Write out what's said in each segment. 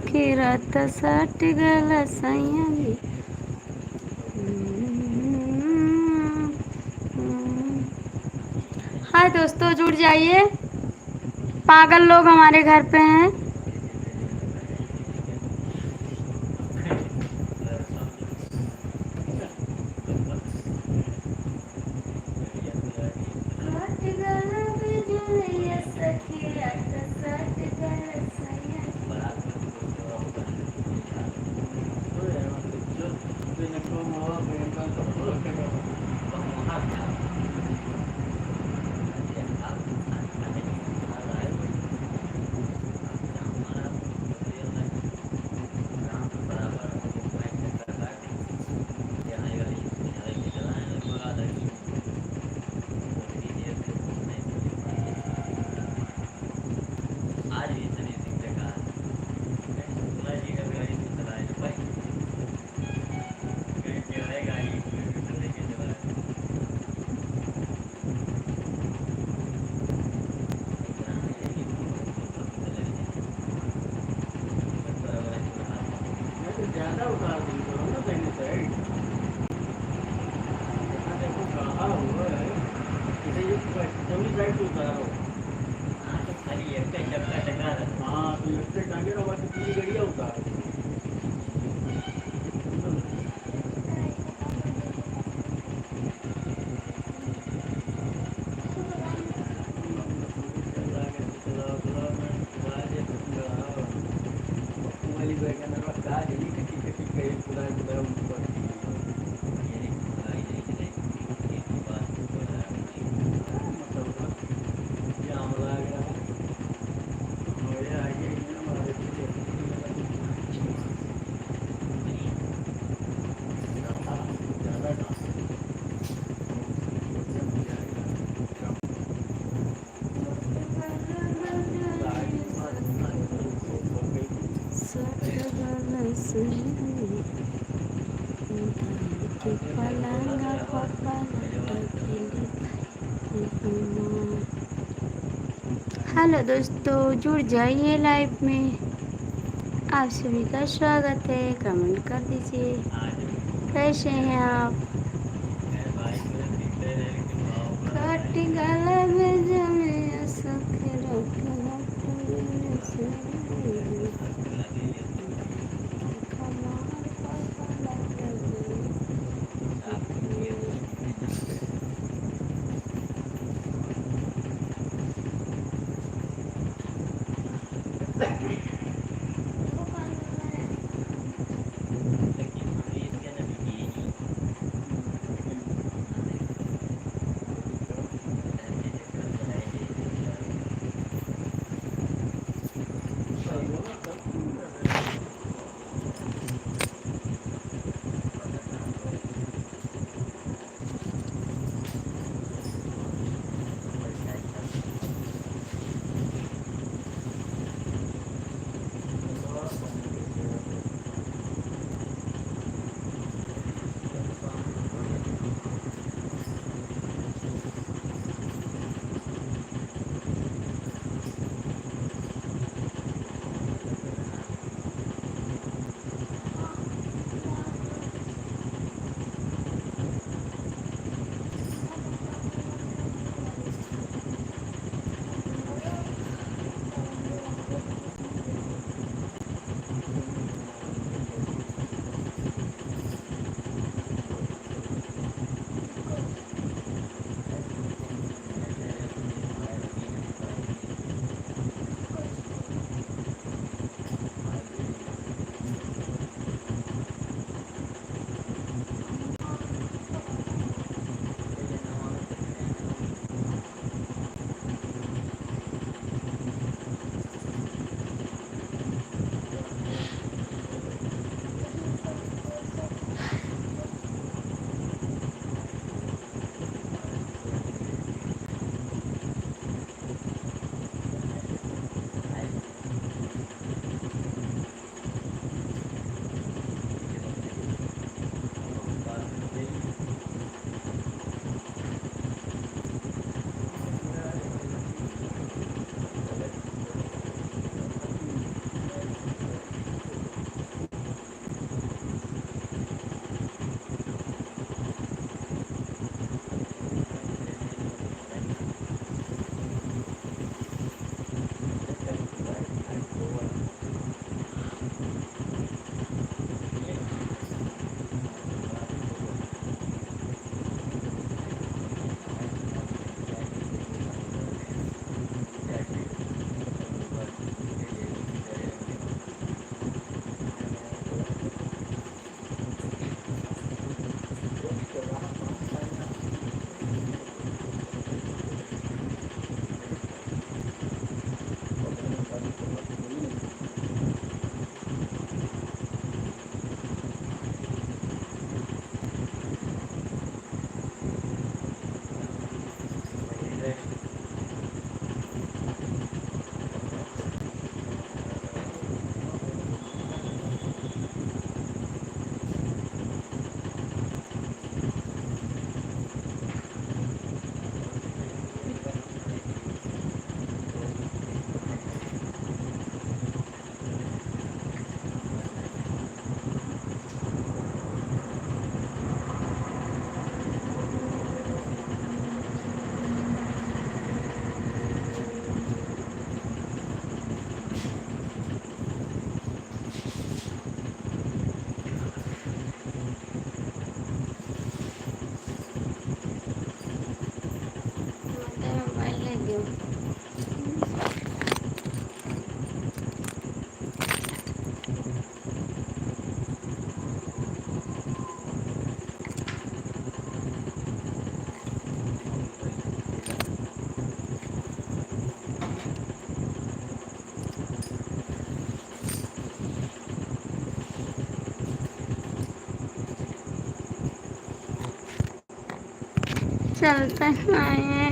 सखी रात सट गल सैया जी। हाय दोस्तों, जुड़ जाइए। पागल लोग हमारे घर पे हैं। ज्यादा उतार दी करो ना पहले साइड। यहाँ देखो कहाँ हुआ है, इसे ये जमीन साइड से उतारो। हाँ तो खाली एक का चक्का टका रहा। हाँ तो एक से टांगे ना, बाकी पूरी गड़िया उतारो। वाली बैगन का यही कटी कटी कहीं पूरा पूरा ऊपर मतलब ये आमला गया हमारे आगे हमारे ज़्यादा सट गल सैया के पलंगा पलट गिरी। हेलो दोस्तों, जुड़ जाइए लाइव में। आप सभी का स्वागत है। कमेंट कर दीजिए, कैसे हैं आप। कट गला में जमे सखी रात गल सैया कमाल पलट गिरी। चलता नहीं है।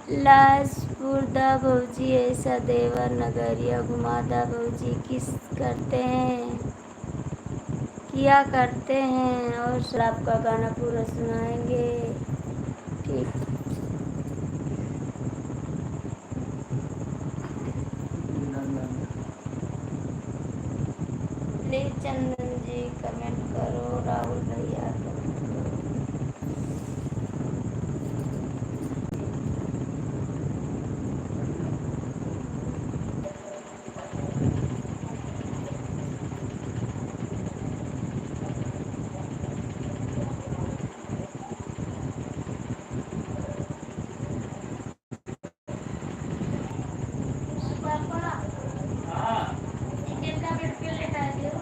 लाजपुरदा भौजी ऐसा देवर नगरिया घुमादा भौजी किस करते हैं, किया करते हैं। और शराब का गाना पूरा सुनाएंगे। ठीक। प्लीज चंदन जी कमेंट करो, राहुल भैया कमेंट करो। पापा चिकन का बिल लेटा दो।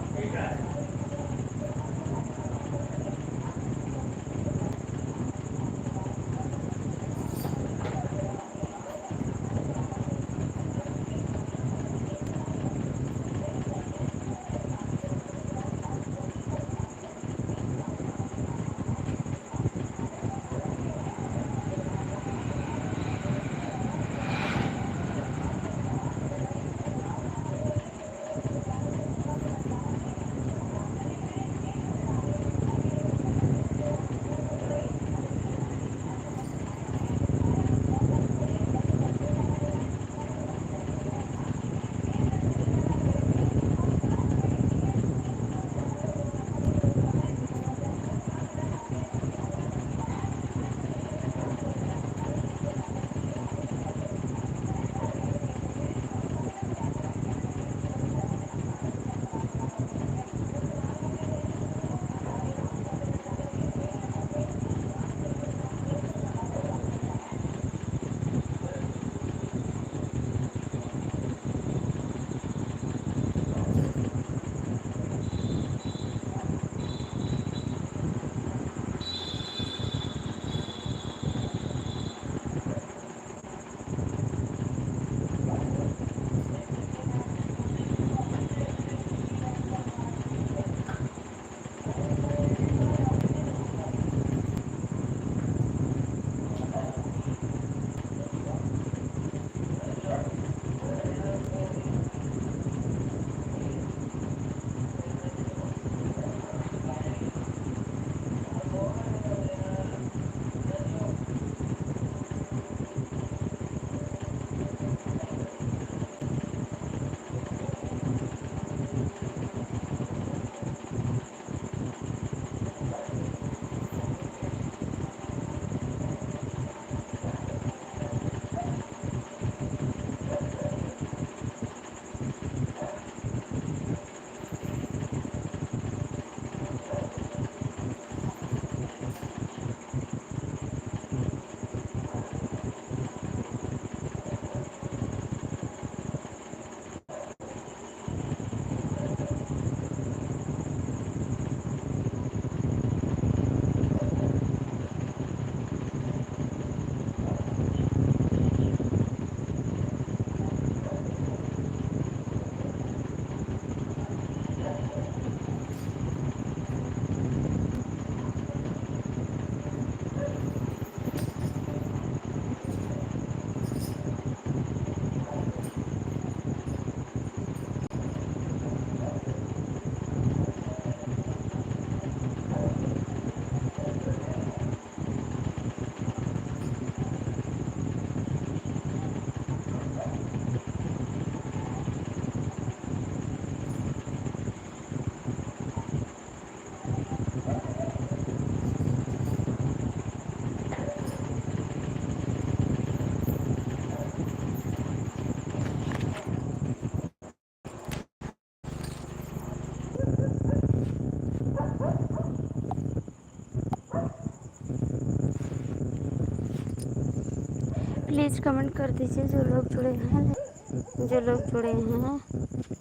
प्लीज़ कमेंट कर दीजिए जो लोग जुड़े हैं।